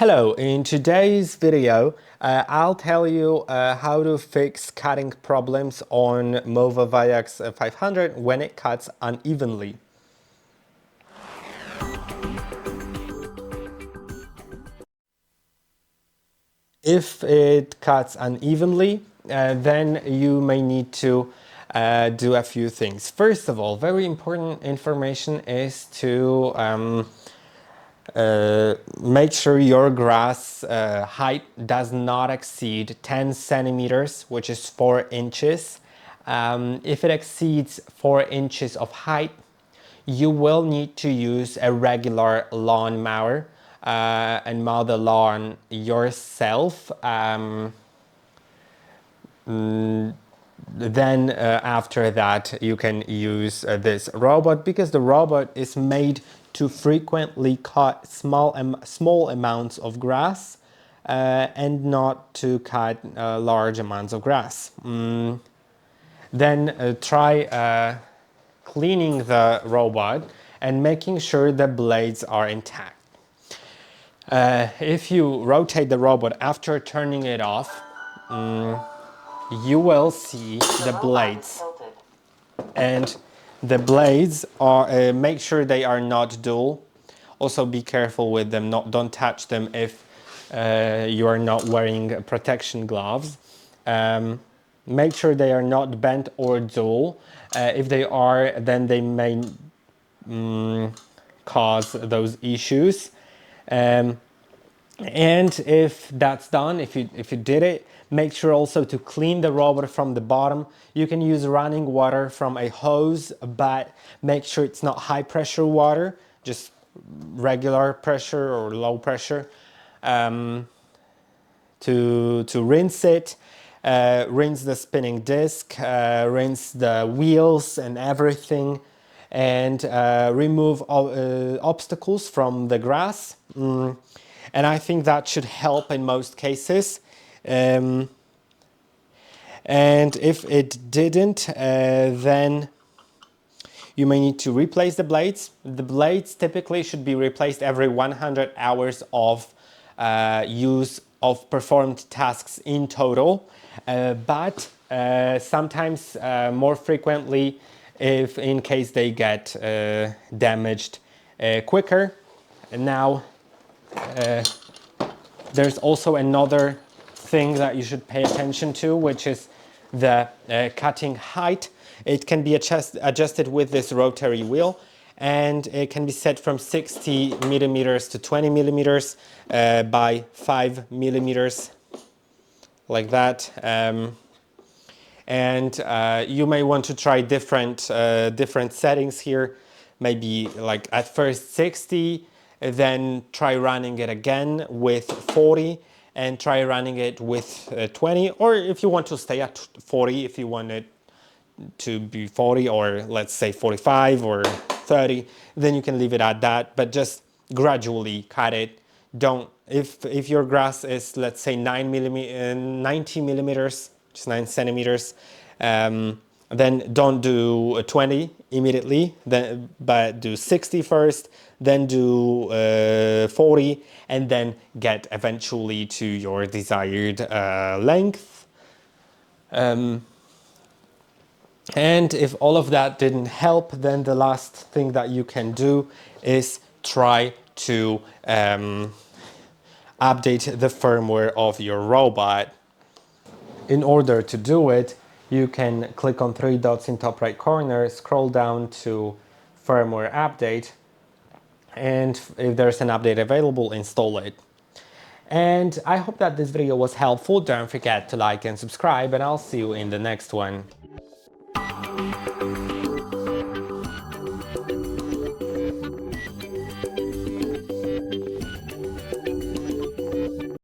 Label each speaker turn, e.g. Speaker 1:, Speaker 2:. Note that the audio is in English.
Speaker 1: Hello, in today's video I'll tell you how to fix cutting problems on MOVA ViAX 500 when it cuts unevenly. If it cuts unevenly, then you may need to do a few things. First of all, very important information is to make sure your grass height does not exceed 10 centimeters, which is 4 inches. If it exceeds 4 inches of height, you will need to use a regular lawnmower and mow the lawn yourself. Then after that you can use this robot, because the robot is made to frequently cut small amounts of grass and not to cut large amounts of grass. Then try cleaning the robot and making sure the blades are intact. If you rotate the robot after turning it off, you will see the blades, and the blades are make sure they are not dull. Also be careful with them, don't touch them if you are not wearing protection gloves. Make sure they are not bent or dull. If they are, then they may cause those issues. And if that's done, if you did it, make sure also to clean the robot from the bottom. You can use running water from a hose, but make sure it's not high pressure water, just regular pressure or low pressure. To rinse it, rinse the spinning disc, rinse the wheels and everything, and remove obstacles from the grass. And I think that should help in most cases. And if it didn't, then you may need to replace the blades. The blades typically should be replaced every 100 hours of use of performed tasks in total, but sometimes more frequently if in case they get damaged quicker. And now there's also another thing that you should pay attention to, which is the cutting height. It can be adjusted with this rotary wheel, and it can be set from 60 millimeters to 20 millimeters by 5 millimeters, like that. And you may want to try different settings here. Maybe like at first 60, then try running it again with 40, and try running it with 20, or if you want to stay at 40, if you want it to be 40, or let's say 45 or 30, then you can leave it at that, but just gradually cut it. Don't, if your grass is, let's say 90 millimeters, just 9 centimeters, then don't do 20 immediately, but do 60 first, then do 40, and then get eventually to your desired length. And if all of that didn't help, then the last thing that you can do is try to update the firmware of your robot. In order to do it, you can click on 3 dots in top right corner, scroll down to firmware update, and if there's an update available, install it. And I hope that this video was helpful. Don't forget to like and subscribe, and I'll see you in the next one.